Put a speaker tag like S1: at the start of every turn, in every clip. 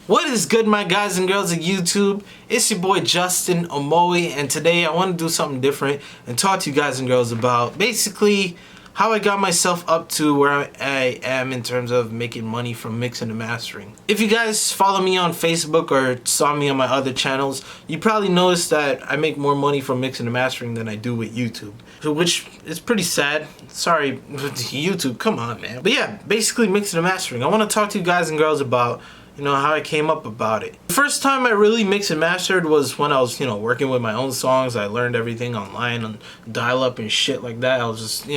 S1: What is good, my guys and girls of YouTube? It's your boy Justin Omoi, and today I want to do something different and talk to you guys and girls about basically how I got myself up to where I am in terms of making money from mixing and mastering. If you guys follow me on Facebook or saw me on my other channels, you probably noticed that I make more money from mixing and mastering than I do with YouTube, which is pretty sad. Sorry, YouTube, come on, man. But yeah, basically mixing and mastering. I want to talk to you guys and girls about how I came up about it. The first time I really mixed and mastered was when I was, working with my own songs. I learned everything online on dial-up and shit like that. I was just,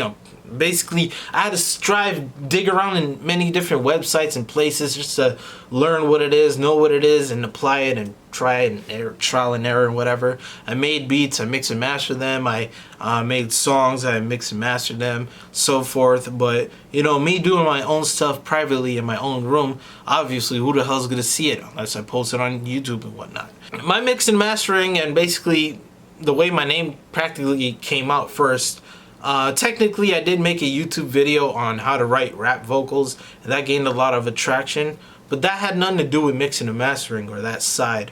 S1: basically I had to dig around in many different websites and places just to learn what it is, know what it is, and apply it and trial and error and whatever. I made beats, I mixed and mastered them, I made songs, I mixed and mastered them, so forth. But me doing my own stuff privately in my own room, obviously who the hell's gonna see it unless I post it on YouTube and whatnot. My mix and mastering, and basically the way my name practically came out first, technically I did make a YouTube video on how to write rap vocals, and that gained a lot of attraction, but that had nothing to do with mixing and mastering or that side.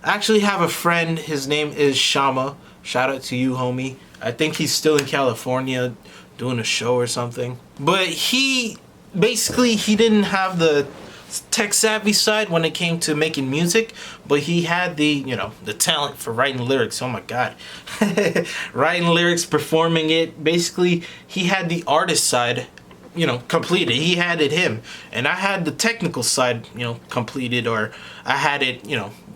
S1: I actually have a friend, his name is Shama. Shout out to you, homie. I think he's still in California doing a show or something. But he didn't have the tech savvy side when it came to making music, but he had the talent for writing lyrics. Oh my god. Writing lyrics, performing it. Basically he had the artist side completed. He had it him, and I had the technical side completed, or I had it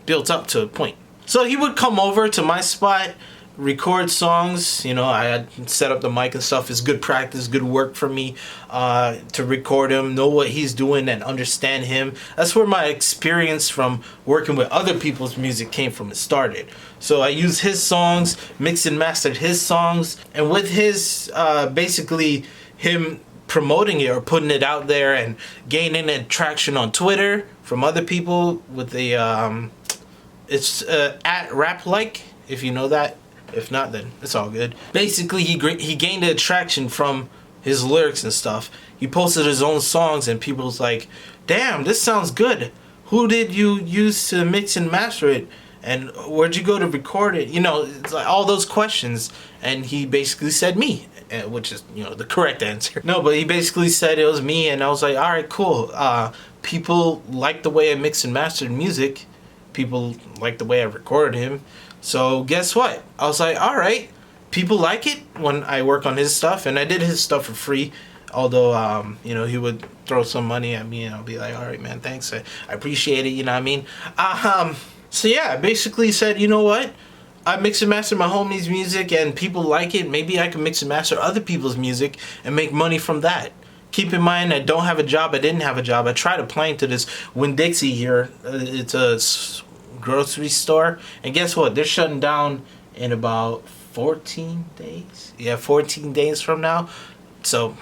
S1: built up to a point. So he would come over to my spot, record songs. I had set up the mic and stuff. It's good practice, good work for me to record him, know what he's doing, and understand him. That's where my experience from working with other people's music came from. It started. So I used his songs, mixed and mastered his songs, and with his basically him promoting it or putting it out there and gaining traction on Twitter from other people with the it's at rap like, if you know that. If not, then it's all good. Basically, he gained the attraction from his lyrics and stuff. He posted his own songs, and people was like, damn, this sounds good. Who did you use to mix and master it? And where'd you go to record it? It's like all those questions. And he basically said me, which is, the correct answer. No, but he basically said it was me, and I was like, all right, cool. People like the way I mixed and mastered music. People like the way I recorded him. So guess what? I was like, all right, people like it when I work on his stuff, and I did his stuff for free. Although, he would throw some money at me, and I'll be like, all right, man, thanks. I appreciate it, you know what I mean? So yeah, I basically said, you know what? I mix and master my homies' music, and people like it. Maybe I can mix and master other people's music and make money from that. Keep in mind, I don't have a job. I didn't have a job. I tried applying to this Winn-Dixie here. It's a grocery store, and guess what? They're shutting down in about 14 days. Yeah, 14 days from now. So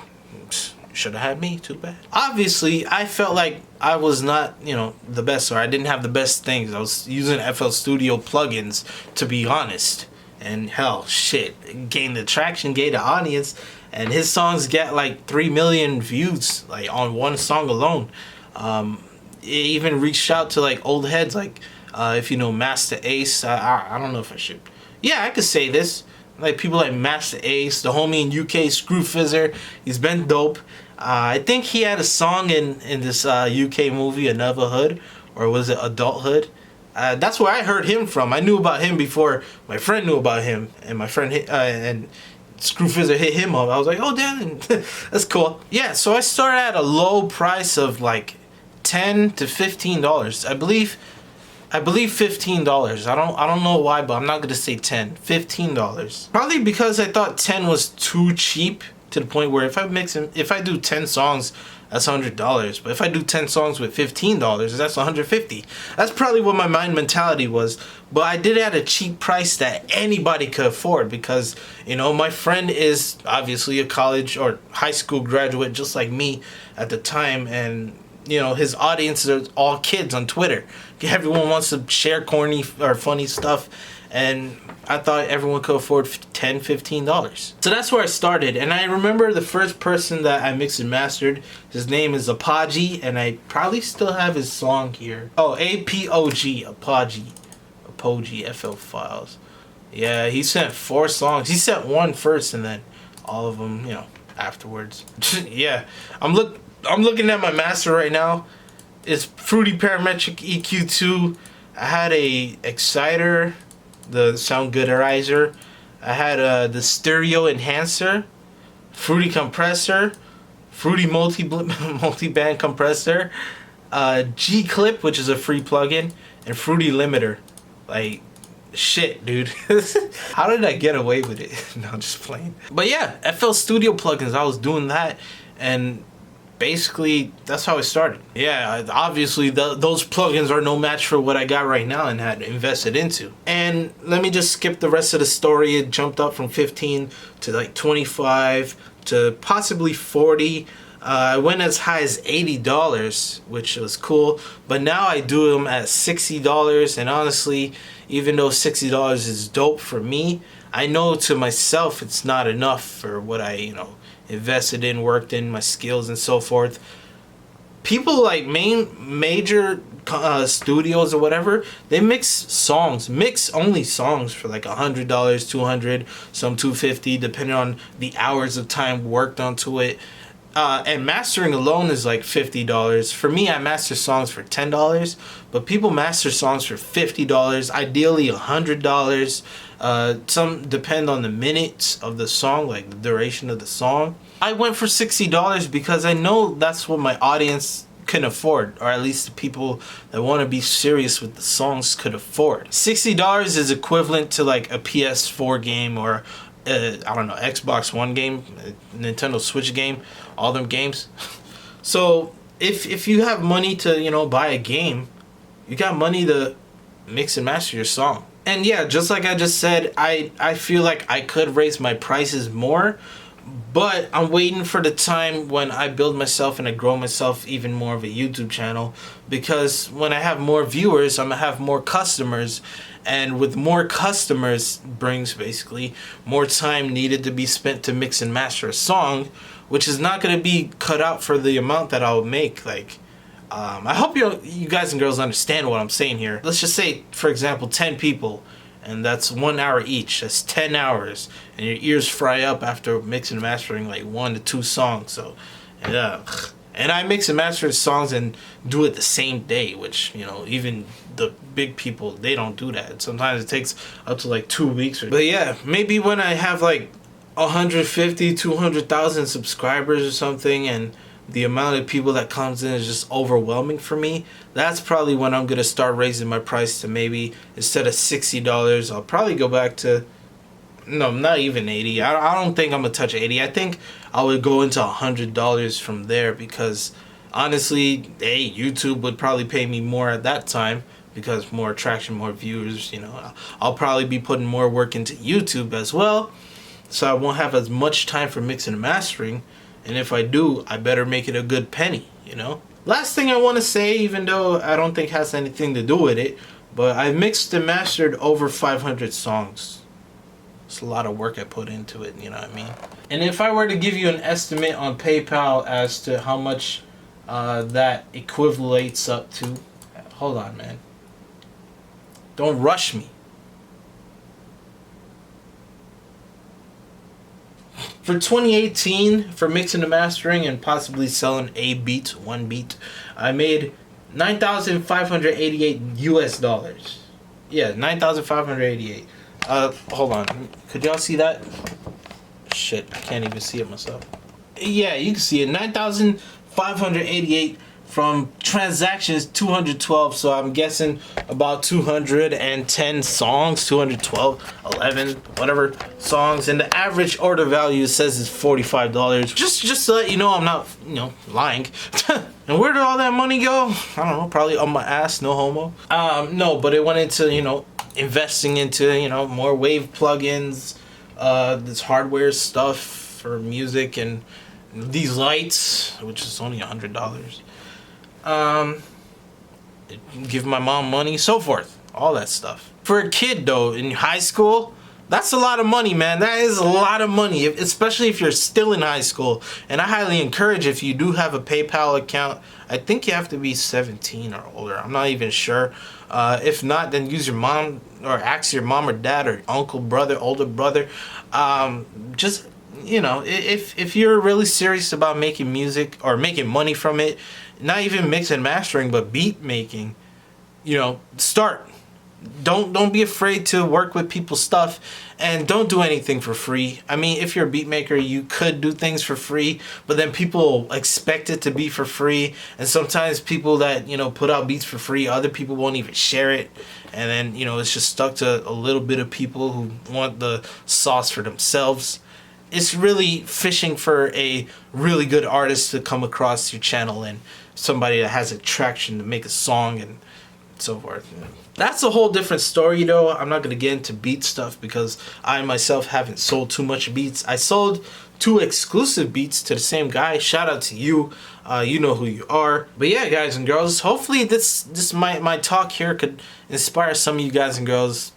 S1: should have had me. Too bad. Obviously, I felt like I was not, the best, or I didn't have the best things. I was using FL Studio plugins, to be honest. And hell, shit, gained the traction, gained the audience, and his songs get like 3 million views, like on one song alone. It even reached out to like old heads, like if you know Master Ace. I don't know if I should. Yeah, I could say this. Like people like Master Ace, the homie in UK, Screw Fizzer. He's been dope. I think he had a song in this UK movie, Another Hood, or was it Adulthood? That's where I heard him from. I knew about him before my friend knew about him, and my friend and Screw Fizzer hit him up. I was like, oh damn, that's cool. Yeah, so I started at a low price of like $10 to $15. I believe $15. I don't know why, but I'm not gonna say 10. $15. Probably because I thought 10 was too cheap, to the point where if I do 10 songs, that's $100. But if I do 10 songs with $15, that's $150. That's probably what my mind mentality was. But I did it at a cheap price that anybody could afford, because my friend is obviously a college or high school graduate just like me at the time, and his audience are all kids on Twitter. Everyone wants to share corny or funny stuff, and I thought everyone could afford $10, $15. So that's where I started, and I remember the first person that I mixed and mastered, his name is Apogee, and I probably still have his song here. Oh, APOG, Apogee, FL Files. Yeah, he sent 4 songs. He sent one first, and then all of them, afterwards. Yeah, I'm looking at my master right now. It's Fruity Parametric EQ2. I had a exciter, the sound gooderizer. I had the stereo enhancer, Fruity compressor, Fruity multi-band compressor, G Clip, which is a free plugin, and Fruity limiter. Like, shit, dude. How did I get away with it? No, I'm just playing. But yeah, FL Studio plugins, I was doing that, and basically that's how I started. Yeah, obviously those plugins are no match for what I got right now and had invested into. And let me just skip the rest of the story. It jumped up from 15 to like 25 to possibly 40. I went as high as $80, which was cool, but now I do them at $60, and honestly, even though $60 is dope for me, I know to myself it's not enough for what I, invested in, worked in, my skills and so forth. People like major studios or whatever, they mix only songs for like $100, $200, some $250, depending on the hours of time worked onto it. And mastering alone is like $50. For me, I master songs for $10, but people master songs for $50, ideally $100. Some depend on the minutes of the song, like the duration of the song. I went for $60 because I know that's what my audience can afford, or at least the people that want to be serious with the songs could afford. $60 is equivalent to like a PS4 game or I don't know, Xbox One game, Nintendo Switch game, all them games. So if you have money to, buy a game, you got money to mix and master your song. And yeah, just like I just said, I feel like I could raise my prices more, but I'm waiting for the time when I build myself and I grow myself even more of a YouTube channel, because when I have more viewers, I'm gonna have more customers, and with more customers brings basically more time needed to be spent to mix and master a song, which is not gonna be cut out for the amount that I'll make. Like, I hope you guys and girls understand what I'm saying here. Let's just say, for example, 10 people, and that's 1 hour each. That's 10 hours, and your ears fry up after mixing and mastering like 1 to 2 songs. So, yeah. And I mix and master songs and do it the same day, which, even the big people, they don't do that. Sometimes it takes up to like 2 weeks. But yeah, maybe when I have like 150, 200,000 subscribers or something, and the amount of people that comes in is just overwhelming for me, that's probably when I'm gonna start raising my price to maybe, instead of $60, I'll probably go back to, no, not even 80. I don't think I'm gonna touch 80. I think I would go into $100 from there, because honestly, hey, YouTube would probably pay me more at that time, because more attraction, more viewers, I'll probably be putting more work into YouTube as well, so I won't have as much time for mixing and mastering. And if I do, I better make it a good penny, Last thing I want to say, even though I don't think it has anything to do with it, but I've mixed and mastered over 500 songs. It's a lot of work I put into it, you know what I mean? And if I were to give you an estimate on PayPal as to how much that equivalates up to... Hold on, man. Don't rush me. For 2018, for mixing and mastering and possibly selling one beat, I made $9,588 US. Yeah, 9,588. Hold on. Could y'all see that? Shit, I can't even see it myself. Yeah, you can see it. 9,588 from transactions, 212. So I'm guessing about 210 songs, 212, 11, whatever songs. And the average order value says is $45. Just to let you know I'm not, lying. And where did all that money go? I don't know, probably on my ass, no homo. No, but it went into, investing into, more wave plugins, this hardware stuff for music, and these lights, which is only $100. Give my mom money, so forth. all that stuff. For a kid though, in high school, that's a lot of money, man. That is a lot of money, especially if you're still in high school. And I highly encourage, if you do have a PayPal account, I think you have to be 17 or older. I'm not even sure. If not, then use your mom, or ask your mom or dad or uncle, brother, older brother. Just, you know, if you're really serious about making music or making money from it, not even mix and mastering, but beat making, you know, start. Don't be afraid to work with people's stuff, and don't do anything for free. I mean, if you're a beat maker, you could do things for free, but then people expect it to be for free, and sometimes people that, you know, put out beats for free, other people won't even share it, and then, you know, it's just stuck to a little bit of people who want the sauce for themselves. It's really fishing for a really good artist to come across your channel, and somebody that has attraction to make a song and so forth. That's a whole different story though. I'm not gonna get into beat stuff because I myself haven't sold too much beats. I sold 2 exclusive beats to the same guy. Shout out to you. You know who you are. But yeah, guys and girls, hopefully this my talk here could inspire some of you guys and girls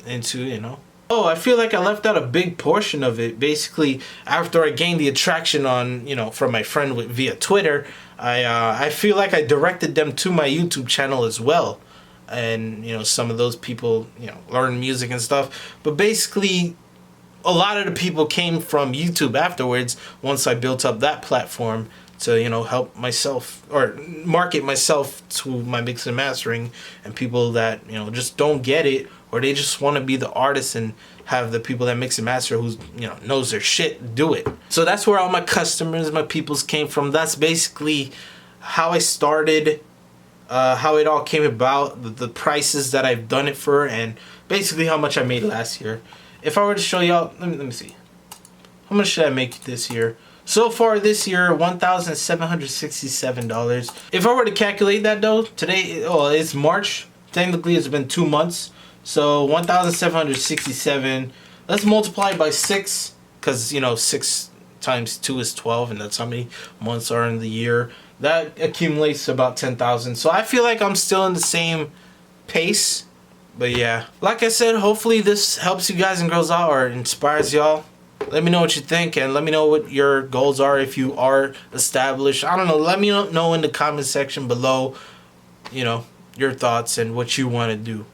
S1: into, you know. Oh, I feel like I left out a big portion of it. Basically, after I gained the attraction on, you know, from my friend via Twitter, I feel like I directed them to my YouTube channel as well. And, you know, some of those people, you know, learn music and stuff. But basically, a lot of the people came from YouTube afterwards once I built up that platform to, you know, help myself or market myself to my mix and mastering, and people that, you know, just don't get it, or they just want to be the artist and have the people that mix and master who's, you know, knows their shit do it. So that's where all my customers, my peoples came from. That's basically how I started, how it all came about, the prices that I've done it for, and basically how much I made last year. If I were to show y'all, let me see. How much should I make this year? So far this year, $1,767. If I were to calculate that though, today, oh, it's March. Technically, it's been 2 months. So 1,767. Let's multiply by 6, because, you know, 6 times 2 is 12, and that's how many months are in the year. That accumulates to about 10,000. So I feel like I'm still in the same pace. But yeah, like I said, hopefully this helps you guys and girls out or inspires y'all. Let me know what you think, and let me know what your goals are if you are established. I don't know. Let me know in the comment section below, you know, your thoughts and what you want to do.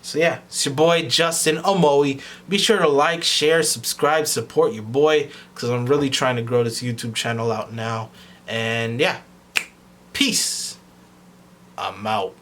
S1: So yeah, it's your boy Justin Omoi. Be sure to like, share, subscribe, support your boy, because I'm really trying to grow this YouTube channel out now. And yeah, peace. I'm out.